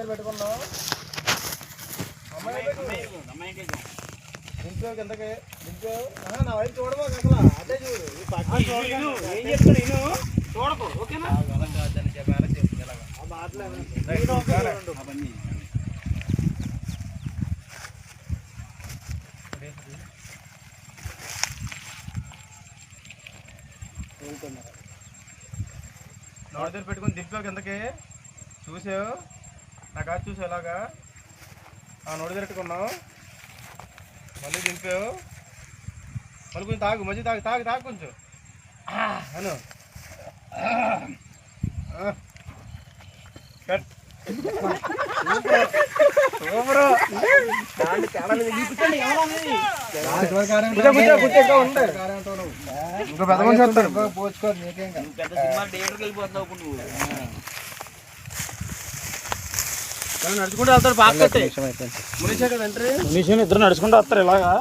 పెట్టుకున్నాం దింపో కిందకి దింపో నా వైపు చూడమో అసలు అదే చూడు ఏం చెప్తాడు నేను చూడకు ఓకేనా నోటి దగ్గర పెట్టుకుని దింపావు కిందకి చూసావు నాకు అది చూసావు ఇలాగా నోటి దగ్గర పెట్టుకున్నావు మళ్ళీ దింపావు మళ్ళీ కొంచెం తాగు మధ్య తాగు కొంచెం అను ఇంకో పెద్ద మనిషి వస్తాడు పోచుకోరు నీకేం నడుచుకుంటూ వెళ్తాడు బాగా మునిషే కదంటే మునిషి ఇద్దరు నడుచుకుంటూ వస్తారు ఇలాగా